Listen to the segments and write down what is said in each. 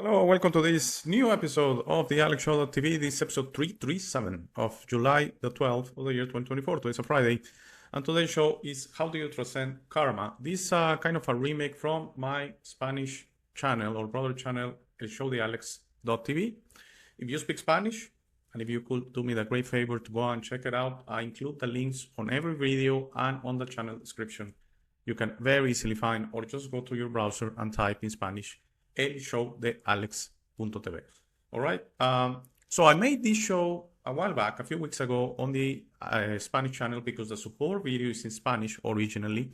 Hello, welcome to this new episode of the Alex Show.tv. This is episode 337 of July the 12th of the year 2024. Today's a Friday. And today's show is How Do You Transcend Karma? This is kind of a remake from my Spanish channel or brother channel, El Show de Alex.tv. If you speak Spanish, and if you could do me the great favor to go and check it out, I include the links on every video and on the channel description. You can very easily find, or just go to your browser and type in Spanish, El Show de Alex.tv. All right. So I made this show a while back, a few weeks ago, on the Spanish channel because the support video is in Spanish originally.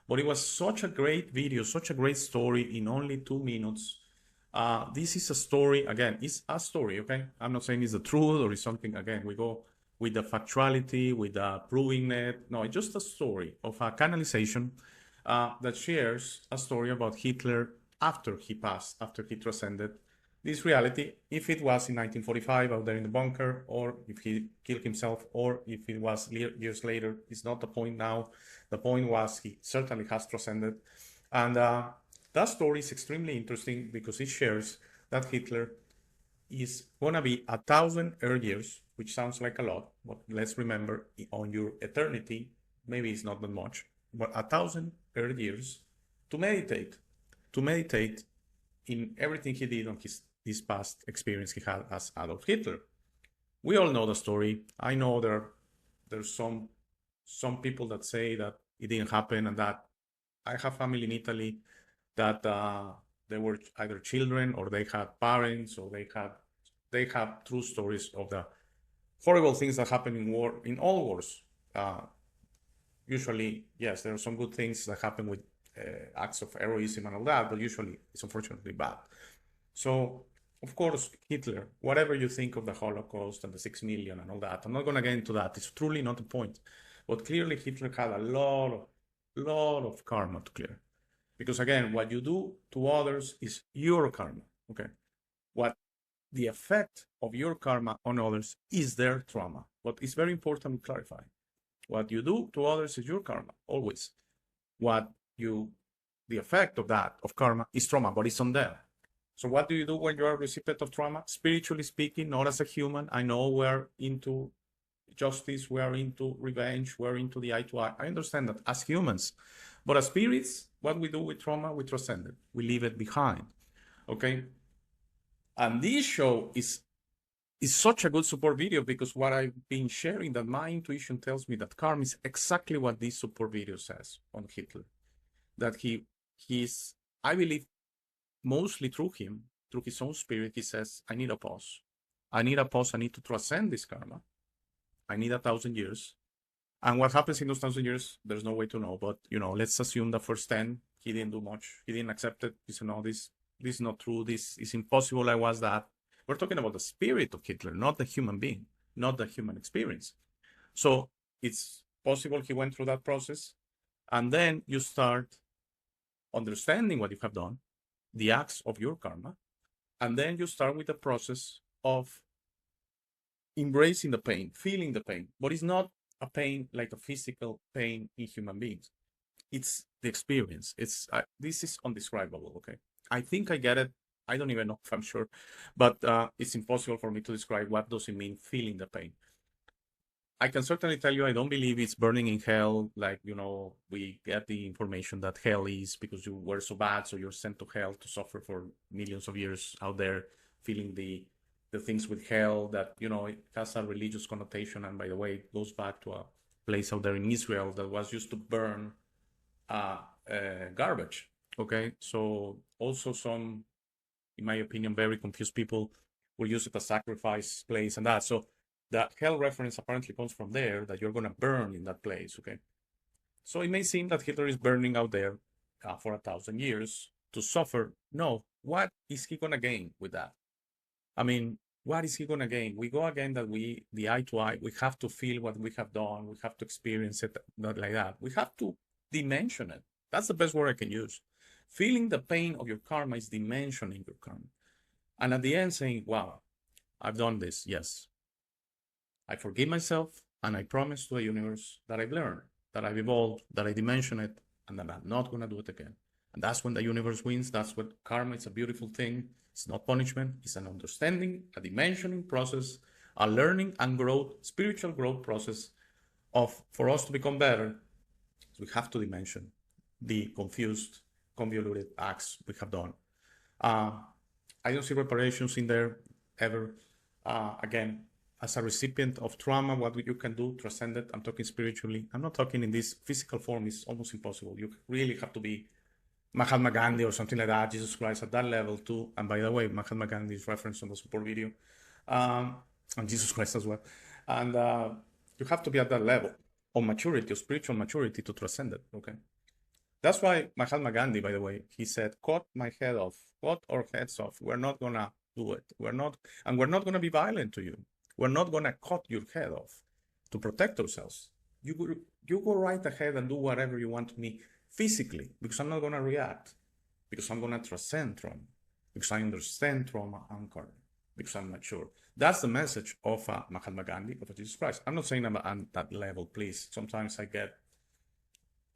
But it was such a great video, such a great story in only 2 minutes. This is a story, again, it's a story, okay? I'm not saying it's the truth or it's something, again, we go with the factuality, with the proving it. No, it's just a story of a canalization that shares a story about Hitler after he passed, after he transcended this reality, if it was in 1945 out there in the bunker, or if he killed himself, or if it was years later. It's not the point now. The point was he certainly has transcended. And that story is extremely interesting because it shares that Hitler is going to be 1,000 Earth years, which sounds like a lot, but let's remember, on your eternity, maybe it's not that much, but 1,000 Earth years to meditate in everything he did on this past experience he had as Adolf Hitler. We all know the story. I know there's some people that say that it didn't happen, and that I have family in Italy that they were either children or they had parents, or they have true stories of the horrible things that happen in war, in all wars. Usually, yes, there are some good things that happen with acts of heroism and all that, but usually it's unfortunately bad. So, of course, Hitler, whatever you think of the Holocaust and the 6 million and all that, I'm not going to get into that. It's truly not the point. But clearly, Hitler had a lot of karma to clear. Because again, what you do to others is your karma, okay? What the effect of your karma on others is their trauma. But it's very important to clarify. What you do to others is your karma, always. The effect of that, of karma, is trauma, but it's on them. So what do you do when you're a recipient of trauma? Spiritually speaking, not as a human. I know we're into justice, we're into revenge, we're into the eye to eye. I understand that as humans. But as spirits, what we do with trauma, we transcend it. We leave it behind, okay? And this show is such a good support video because what I've been sharing, that my intuition tells me that karma is exactly what this support video says on Hitler. That he's, I believe, mostly through him, through his own spirit, he says, I need a pause. I need a pause. I need to transcend this karma. I need 1,000 years. And what happens in those 1,000 years, there's no way to know. But, let's assume the first 10, he didn't do much. He didn't accept it. He said, no, this is not true. This is impossible. I was that. We're talking about the spirit of Hitler, not the human being, not the human experience. So it's possible he went through that process. And then you start understanding what you have done, the acts of your karma, and then you start with the process of embracing the pain, feeling the pain. But it's not a pain like a physical pain in human beings. It's the experience. This is undescribable, okay? I think I get it. I don't even know if I'm sure, but it's impossible for me to describe what does it mean feeling the pain. I can certainly tell you I don't believe it's burning in hell, like, we get the information that hell is because you were so bad, so you're sent to hell to suffer for millions of years out there, feeling the things with hell that, it has a religious connotation. And by the way, it goes back to a place out there in Israel that was used to burn garbage, okay? So also some, in my opinion, very confused people will use it as a sacrifice place and that. So the hell reference apparently comes from there, that you're going to burn in that place, okay? So it may seem that Hitler is burning out there for 1,000 years to suffer. No, what is he going to gain with that? I mean, what is he going to gain? We go again that the eye to eye, we have to feel what we have done. We have to experience it, not like that. We have to dimension it. That's the best word I can use. Feeling the pain of your karma is dimensioning your karma. And at the end saying, wow, I've done this, yes. I forgive myself, and I promise to the universe that I've learned, that I've evolved, that I dimension it, and that I'm not going to do it again. And that's when the universe wins. That's what karma is, a beautiful thing. It's not punishment. It's an understanding, a dimensioning process, a learning and growth, spiritual growth process for us to become better. We have to dimension the confused, convoluted acts we have done. I don't see reparations in there ever. Again, as a recipient of trauma, what you can do, transcend it. I'm talking spiritually. I'm not talking in this physical form. It's almost impossible. You really have to be Mahatma Gandhi or something like that, Jesus Christ at that level too. And by the way, Mahatma Gandhi is referenced on the support video, and Jesus Christ as well. And you have to be at that level of maturity, of spiritual maturity to transcend it, okay? That's why Mahatma Gandhi, by the way, he said, cut my head off, cut our heads off. We're not gonna do it. We're not gonna be violent to you. We're not gonna cut your head off to protect ourselves. You go right ahead and do whatever you want to me physically, because I'm not gonna react, because I'm gonna transcend trauma, because I understand trauma and karma, because I'm mature. That's the message of Mahatma Gandhi, of Jesus Christ. I'm not saying I'm at that level, please. Sometimes I get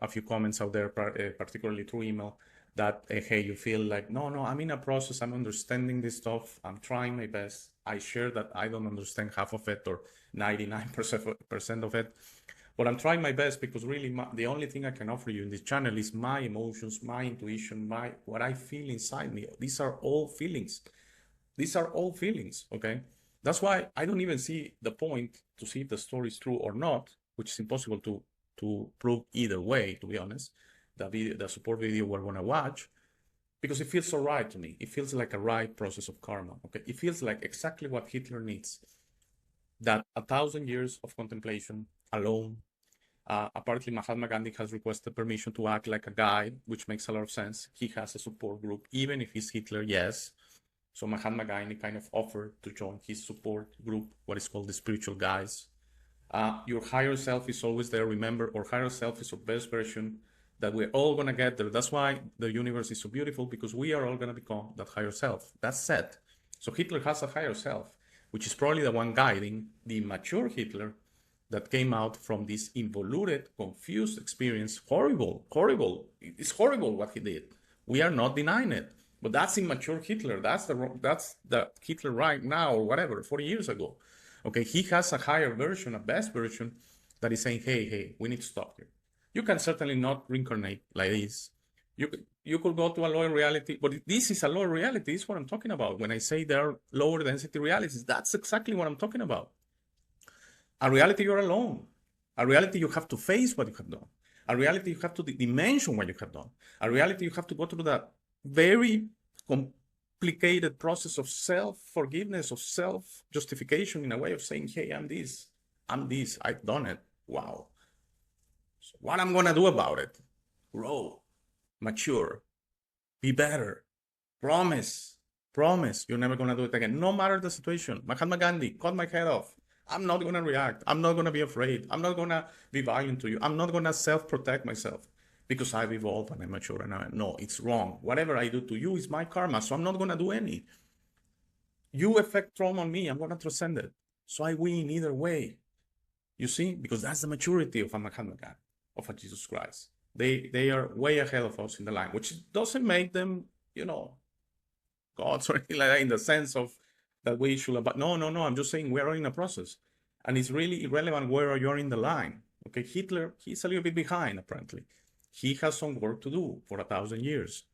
a few comments out there, particularly through email, that, hey, you feel like, no, I'm in a process, I'm understanding this stuff, I'm trying my best. I share that I don't understand half of it or 99% of it, but I'm trying my best, because really the only thing I can offer you in this channel is my emotions, my intuition, what I feel inside me. These are all feelings. These are all feelings, okay? That's why I don't even see the point to see if the story is true or not, which is impossible to prove either way, to be honest. The support video we're gonna watch, because it feels so right to me. It feels like a right process of karma, okay? It feels like exactly what Hitler needs. That 1,000 years of contemplation alone. Apparently, Mahatma Gandhi has requested permission to act like a guide, which makes a lot of sense. He has a support group, even if he's Hitler, yes. So Mahatma Gandhi kind of offered to join his support group, what is called the spiritual guides. Your higher self is always there. Remember, our higher self is our best version, that we're all gonna get there. That's why the universe is so beautiful, because we are all gonna become that higher self. That's set. So Hitler has a higher self, which is probably the one guiding the mature Hitler that came out from this involuted, confused experience. Horrible. It's horrible what he did. We are not denying it. But that's immature Hitler. That's the Hitler right now, or whatever, 40 years ago. Okay, he has a higher version, a best version, that is saying, hey, we need to stop here. You can certainly not reincarnate like this. You could go to a lower reality, but this is a lower reality. This is what I'm talking about. When I say there are lower density realities, that's exactly what I'm talking about. A reality you're alone. A reality you have to face what you have done. A reality you have to dimension what you have done. A reality you have to go through that very complicated process of self-forgiveness, of self-justification, in a way of saying, hey, I'm this, I've done it, wow. So what I'm gonna do about it? Grow, mature, be better, promise, you're never gonna do it again, no matter the situation. Mahatma Gandhi, cut my head off. I'm not gonna react, I'm not gonna be afraid, I'm not gonna be violent to you, I'm not gonna self-protect myself, because I've evolved and I'm mature and no, it's wrong. Whatever I do to you is my karma, so I'm not gonna do any. You affect trauma on me, I'm gonna transcend it. So I win either way. You see, because that's the maturity of a Mahatma Gandhi, of a Jesus Christ. They are way ahead of us in the line, which doesn't make them, gods or anything like that, in the sense of that we should, but no, I'm just saying we're in a process. And it's really irrelevant where you're in the line. Okay, Hitler, he's a little bit behind, apparently. He has some work to do for 1,000 years.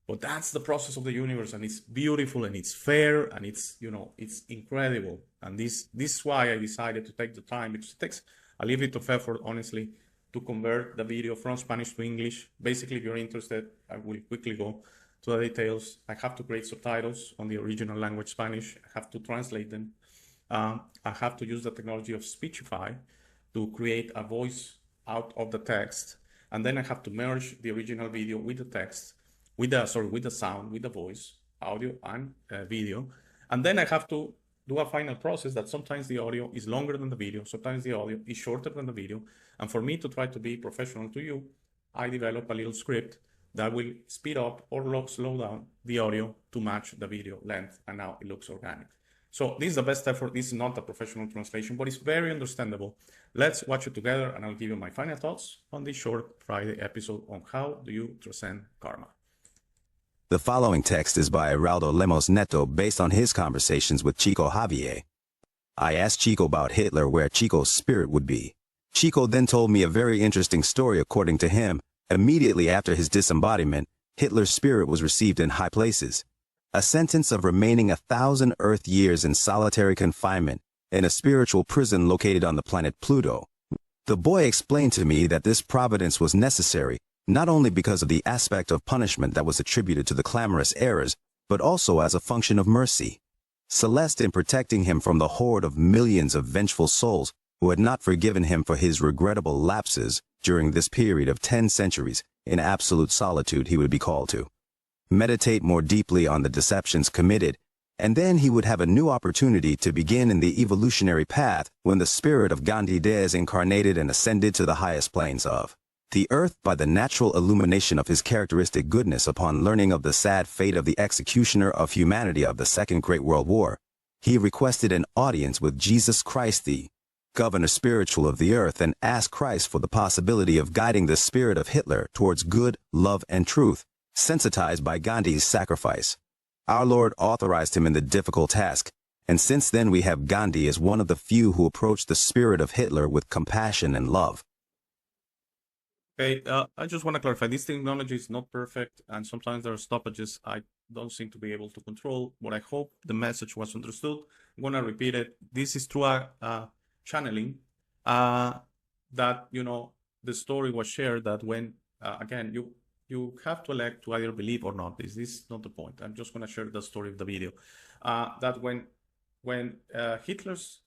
But that's the process of the universe, and it's beautiful, and it's fair, and it's, it's incredible. And this is why I decided to take the time, because it takes a little bit of effort, honestly, to convert the video from Spanish to English. Basically, if you're interested, I will quickly go to the details. I have to create subtitles on the original language, Spanish. I have to translate them. I have to use the technology of Speechify to create a voice out of the text. And then I have to merge the original video with the text, with the sound, with the voice, audio and video. And then I have to do a final process that sometimes the audio is longer than the video, sometimes the audio is shorter than the video. And for me to try to be professional to you, I develop a little script that will speed up or slow down the audio to match the video length. And now it looks organic. So this is the best effort. This is not a professional translation, but it's very understandable. Let's watch it together, and I'll give you my final thoughts on this short Friday episode on how do you transcend karma. The following text is by Heraldo Lemos Neto based on his conversations with Chico Javier. I asked Chico about Hitler where Chico's spirit would be. Chico then told me a very interesting story. According to him, immediately after his disembodiment, Hitler's spirit was received in high places. A sentence of remaining 1,000 Earth years in solitary confinement in a spiritual prison located on the planet Pluto. The boy explained to me that this providence was necessary, not only because of the aspect of punishment that was attributed to the clamorous errors, but also as a function of mercy. Celeste in protecting him from the horde of millions of vengeful souls who had not forgiven him for his regrettable lapses during this period of 10 centuries, in absolute solitude he would be called to meditate more deeply on the deceptions committed, and then he would have a new opportunity to begin in the evolutionary path when the spirit of Gandhi incarnated and ascended to the highest planes of the earth by the natural illumination of his characteristic goodness. Upon learning of the sad fate of the executioner of humanity of the Second Great World War, he requested an audience with Jesus Christ, the governor spiritual of the earth, and asked Christ for the possibility of guiding the spirit of Hitler towards good, love, and truth, sensitized by Gandhi's sacrifice. Our Lord authorized him in the difficult task, and since then we have Gandhi as one of the few who approached the spirit of Hitler with compassion and love. Okay, I just want to clarify, this technology is not perfect, and sometimes there are stoppages I don't seem to be able to control, but I hope the message was understood. I'm going to repeat it. This is through a channeling that, the story was shared that when, again, you have to elect to either believe or not. This is not the point. I'm just going to share the story of the video. That when Hitler's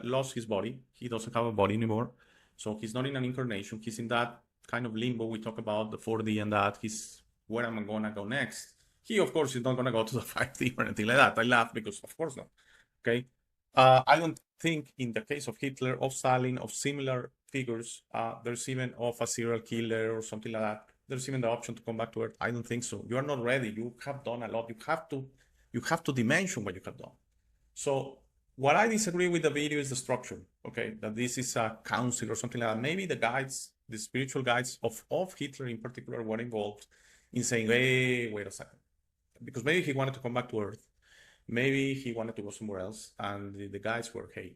lost his body, he doesn't have a body anymore, so he's not in an incarnation, he's in that kind of limbo. We talk about the 4D and that. He's, where am I going to go next? He, of course, is not going to go to the 5D or anything like that. I laugh because, of course not. Okay? I don't think in the case of Hitler, of Stalin, of similar figures, there's even of a serial killer or something like that, there's even the option to come back to Earth. I don't think so. You are not ready. You have done a lot. You have to dimension what you have done. So what I disagree with the video is the structure, okay? That this is a council or something like that. Maybe the guides, the spiritual guides of Hitler in particular were involved in saying, hey, wait a second. Because maybe he wanted to come back to Earth. Maybe he wanted to go somewhere else. And the guides were, hey,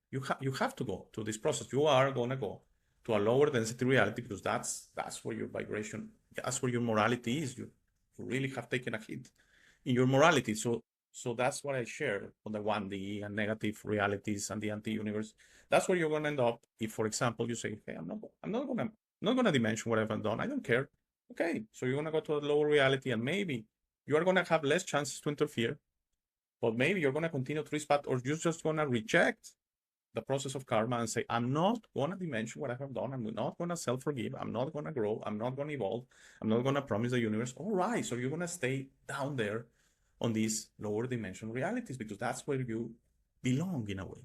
you have to go to this process. You are going to go to a lower density reality because that's where your vibration, that's where your morality is. You really have taken a hit in your morality. So that's what I shared on the 1D and negative realities and the anti-universe. That's where you're going to end up if, for example, you say, hey, I'm not going to dimension what I've done. I don't care. Okay, so you're going to go to a lower reality and maybe you are going to have less chances to interfere, but maybe you're going to continue to this path, or you're just going to reject the process of karma and say, I'm not going to dimension what I have done. I'm not going to self-forgive. I'm not going to grow. I'm not going to evolve. I'm not going to promise the universe. All right, so you're going to stay down there on these lower dimension realities because that's where you belong in a way.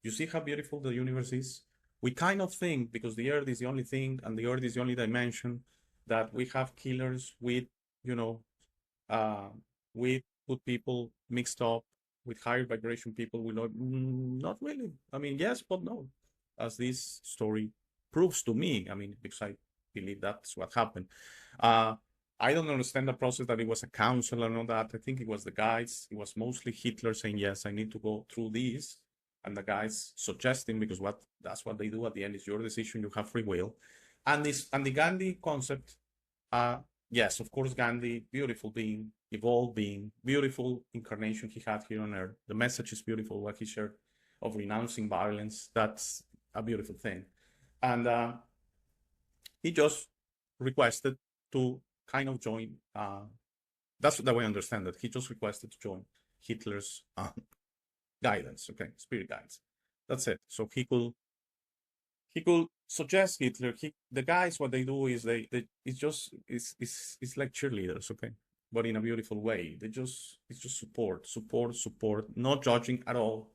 You see how beautiful the universe is? We kind of think, because the Earth is the only thing and the Earth is the only dimension, that we have killers with, with good people mixed up with higher vibration people. We know, not really. I mean, yes, but no. As this story proves to me, I mean, because I believe that's what happened. I don't understand the process that it was a council and all that. I think it was the guides. It was mostly Hitler saying, yes, I need to go through this. And the guys suggesting, because that's what they do at the end, is your decision, you have free will. And the Gandhi concept, yes, of course, Gandhi, beautiful being, evolved being, beautiful incarnation he had here on Earth. The message is beautiful, what he shared of renouncing violence. That's a beautiful thing. And he just requested to kind of join, that's the way I understand it. He just requested to join Hitler's guidance, okay, spirit guides. That's it. So he could suggest Hitler. The guys, what they do is it's like cheerleaders, okay, but in a beautiful way. It's just support, not judging at all.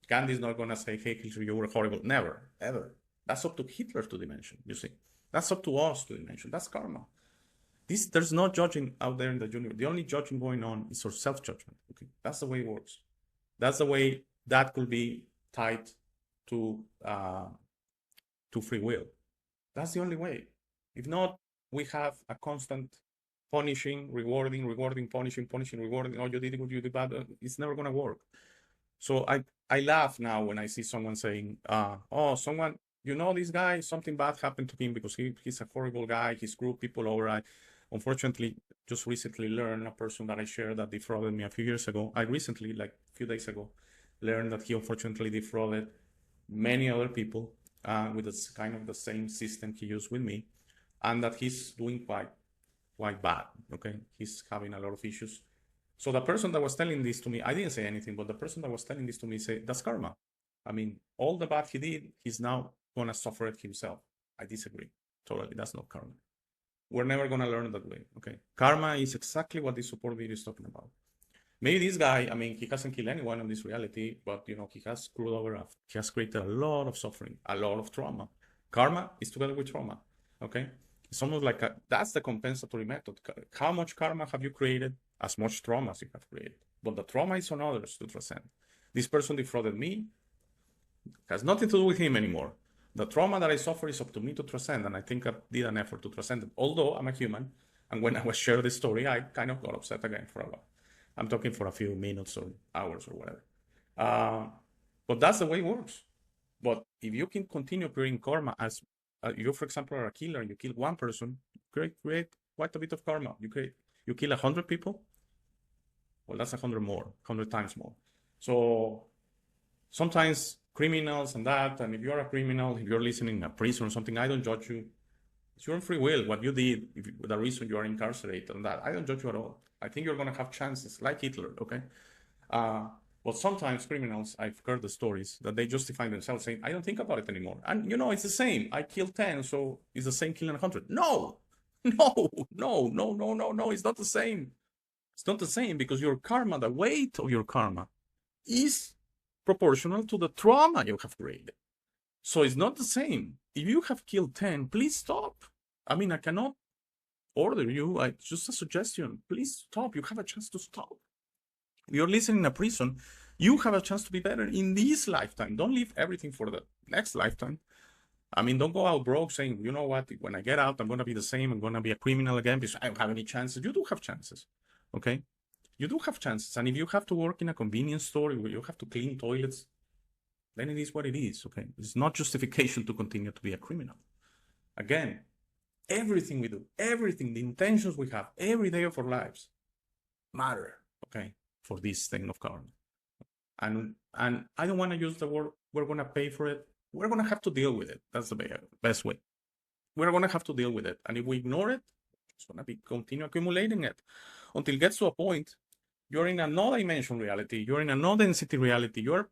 Gandhi's not gonna say, hey, Hitler, you were horrible. Never, ever. That's up to Hitler to dimension. You see, that's up to us to dimension. That's karma. There's no judging out there in the universe. The only judging going on is our self-judgment. Okay, that's the way it works. That's the way that could be tied to free will. That's the only way. If not, we have a constant punishing, rewarding, rewarding, punishing, punishing, rewarding. Oh, you did good, you did bad. It's never gonna work. So I laugh now when I see someone saying, "Oh, someone, you know, this guy, something bad happened to him because he's a horrible guy. He screwed people over." I unfortunately just recently learned a person that I shared that defrauded me a few years ago. I recently, like a few days ago, learned that he unfortunately defrauded many other people with this kind of the same system he used with me, and that he's doing quite bad. Okay, he's having a lot of issues. So the person that was telling this to me, I didn't say anything, but the person that was telling this to me said, "That's karma. I mean, all the bad he did, he's now gonna suffer it himself." I disagree. Totally, that's not karma. We're never gonna learn that way. Okay, karma is exactly what this support video is talking about. Maybe this guy, I mean, he hasn't killed anyone in this reality, but you know, he has screwed over. He has created a lot of suffering, a lot of trauma. Karma is together with trauma. Okay, it's almost like that's the compensatory method. How much karma have you created? As much trauma as you have created. But the trauma is on others to transcend. This person defrauded me. Has nothing to do with him anymore. The trauma that I suffer is up to me to transcend, and I think I did an effort to transcend it. Although I'm a human, and when I was sharing this story, I kind of got upset again for a while. I'm talking for a few minutes or hours or whatever. But that's the way it works. But if you can continue creating karma as you, for example, are a killer, you kill one person, create quite a bit of karma. You kill 100 people, well, that's 100 more, 100 times more. So sometimes criminals and that, and if you're a criminal, if you're listening in a prison or something, I don't judge you. It's your own free will, what you did, the reason you are incarcerated and that. I don't judge you at all. I think you're going to have chances, like Hitler, okay? But sometimes criminals, I've heard the stories that they justify themselves saying, "I don't think about it anymore." And you know, it's the same. I killed 10, so it's the same killing 100. No, no, no, no, no, no, no. It's not the same. It's not the same because your karma, the weight of your karma, is proportional to the trauma you have created. So it's not the same. If you have killed 10, please stop. I mean, I cannot order you. It's just a suggestion. Please stop. You have a chance to stop. If you're listening in a prison, you have a chance to be better in this lifetime. Don't leave everything for the next lifetime. I mean, don't go out broke saying, "You know what, when I get out, I'm going to be the same. I'm going to be a criminal again because I don't have any chances." You do have chances, okay? You do have chances. And if you have to work in a convenience store where you have to clean toilets, then it is what it is, okay? It's not justification to continue to be a criminal. Again, everything we do, everything, the intentions we have every day of our lives matter, okay, for this thing of karma. And I don't want to use the word "we're going to pay for it." We're going to have to deal with it. That's the best way. We're going to have to deal with it. And if we ignore it, it's going to continue accumulating it until it gets to a point you're in another dimension reality. You're in another density reality. You're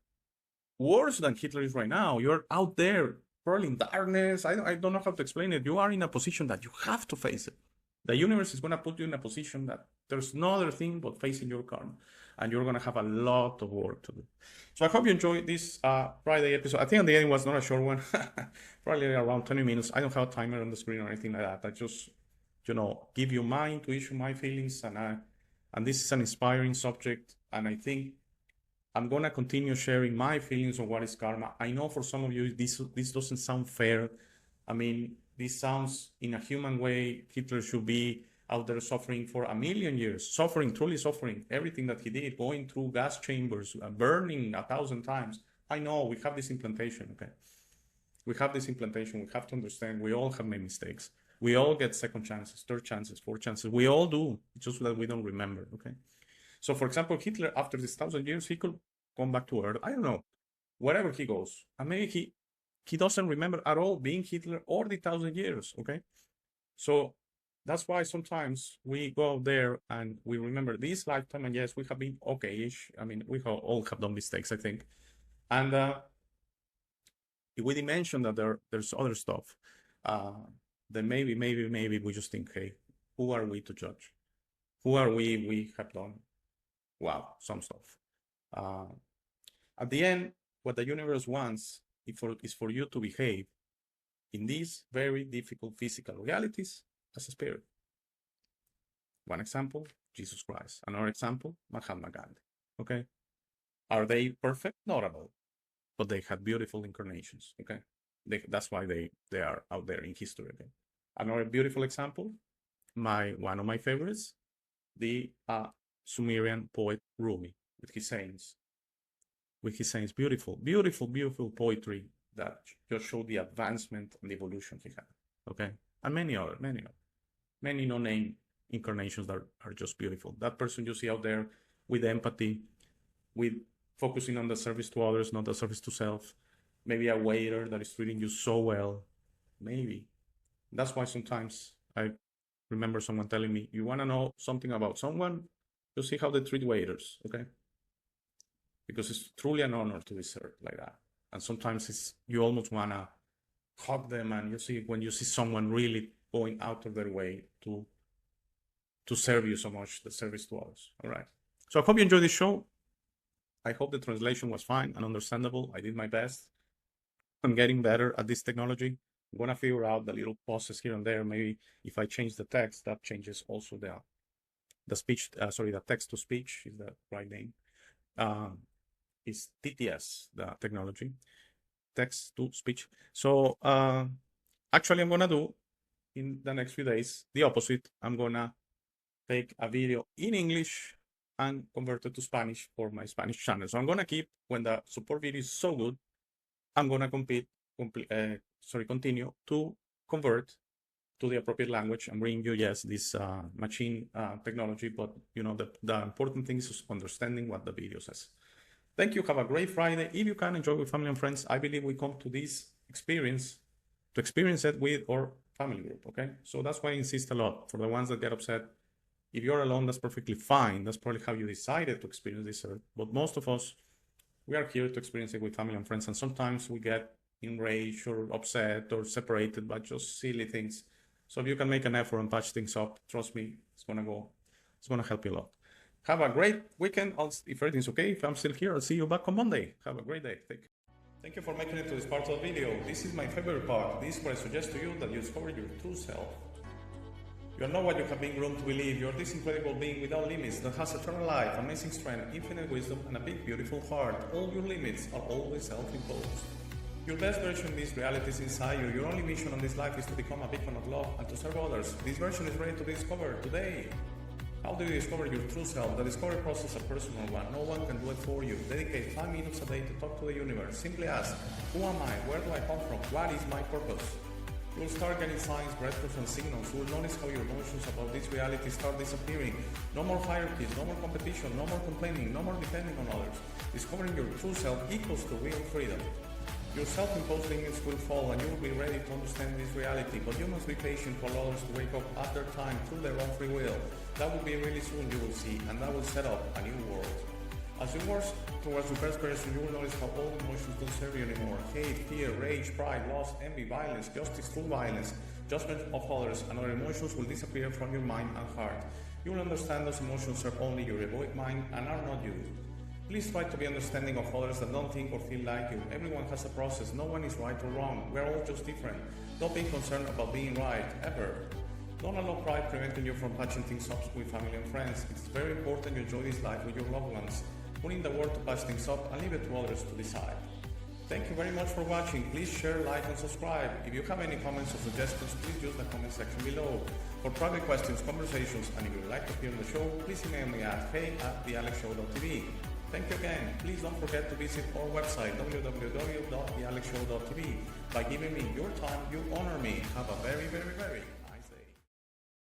worse than Hitler is right now. You're out there, probably in darkness. I don't know how to explain it. You are in a position that you have to face it. The universe is going to put you in a position that there's no other thing but facing your karma. And you're going to have a lot of work to do. So I hope you enjoyed this Friday episode. I think at the end was not a short one. Probably around 20 minutes. I don't have a timer on the screen or anything like that. I just, you know, give you my intuition, my feelings. And this is an inspiring subject. And I think I'm going to continue sharing my feelings on what is karma. I know for some of you, this doesn't sound fair. I mean, this sounds in a human way, Hitler should be out there suffering for 1,000,000 years, suffering, truly suffering, everything that he did, going through gas chambers, burning 1,000 times. I know we have this implantation, okay? We have this implantation. We have to understand we all have made mistakes. We all get second chances, third chances, fourth chances. We all do, just that we don't remember, okay? So, for example, Hitler, after this 1,000 years, he could come back to Earth. I don't know, wherever he goes. And maybe he doesn't remember at all being Hitler or the 1,000 years, okay? So that's why sometimes we go out there and we remember this lifetime, and yes, we have been okay-ish. I mean, we all have done mistakes, I think. And if we didn't mention that there's other stuff, then maybe we just think, hey, who are we to judge? Who are we? We have done, wow, some stuff. At the end, what the universe wants is for you to behave in these very difficult physical realities as a spirit. One example, Jesus Christ. Another example, Mahatma Gandhi. Okay? Are they perfect? Not at all. But they had beautiful incarnations. Okay? That's why they are out there in history. Okay? Another beautiful example, one of my favorites, the Sumerian poet Rumi, with his sayings. Beautiful, beautiful, beautiful poetry that just showed the advancement and the evolution he had. Okay, and many no-name incarnations that are just beautiful. That person you see out there with empathy, with focusing on the service to others, not the service to self. Maybe a waiter that is treating you so well. Maybe. That's why sometimes I remember someone telling me, you want to know something about someone, you see how they treat waiters, okay? Because it's truly an honor to be served like that. And sometimes you almost want to hug them, and when you see someone really going out of their way to serve you so much, the service to others. All right. So I hope you enjoyed this show. I hope the translation was fine and understandable. I did my best. I'm getting better at this technology. I'm going to figure out the little pauses here and there. Maybe if I change the text, that changes also the speech. The text to speech is the right name. Is TTS, the technology, text to speech. So actually I'm going to do in the next few days the opposite. I'm going to take a video in English and convert it to Spanish for my Spanish channel. So I'm going to keep, when the support video is so good, I'm going to continue to convert to the appropriate language and bring you, yes, this machine technology, but the important thing is understanding what the video says. Thank you. Have a great Friday. If you can enjoy with family and friends, I believe we come to this experience to experience it with our family group. Okay, so that's why I insist a lot. For the ones that get upset, if you're alone, that's perfectly fine. That's probably how you decided to experience this earth. But most of us, we are here to experience it with family and friends, and sometimes we get enraged or upset or separated by just silly things. So if you can make an effort and patch things up, trust me, it's gonna help you a lot. Have a great weekend. If everything's okay, if I'm still here, I'll see you back on Monday. Have a great day. Thank you for making it to this part of the video. This is my favorite part. This is where I suggest to you that you discover your true self. You are not what you have been groomed to believe. You are this incredible being without limits that has eternal life, amazing strength, infinite wisdom, and a big, beautiful heart. All your limits are always self-imposed. Your best version of this reality is inside you. Your only mission on this life is to become a beacon of love and to serve others. This version is ready to be discovered today. How do you discover your true self? The discovery process is a personal one. No one can do it for you. Dedicate 5 minutes a day to talk to the universe. Simply ask, who am I? Where do I come from? What is my purpose? You will start getting signs, breakthroughs, and signals. You will notice how your emotions about this reality start disappearing. No more hierarchies, no more competition, no more complaining, no more depending on others. Discovering your true self equals to real freedom. Your self-imposed limits will fall and you will be ready to understand this reality, but you must be patient for others to wake up at their time through their own free will. That will be really soon, you will see, and that will set up a new world. As you work towards your best version, you will notice how all emotions don't serve you anymore. Hate, fear, rage, pride, loss, envy, violence, justice, true violence, judgment of others, and other emotions will disappear from your mind and heart. You will understand those emotions serve only your egoic mind and are not you. Please try to be understanding of others that don't think or feel like you. Everyone has a process. No one is right or wrong. We're all just different. Don't be concerned about being right, ever. Don't allow pride preventing you from patching things up with family and friends. It's very important you enjoy this life with your loved ones. Put in the work to patch things up and leave it to others to decide. Thank you very much for watching. Please share, like, and subscribe. If you have any comments or suggestions, please use the comment section below. For private questions, conversations, and if you would like to appear on the show, please email me at hey@thealexshow.tv. Thank you again. Please don't forget to visit our website, www.thealexshow.tv. By giving me your time, you honor me. Have a very, very, very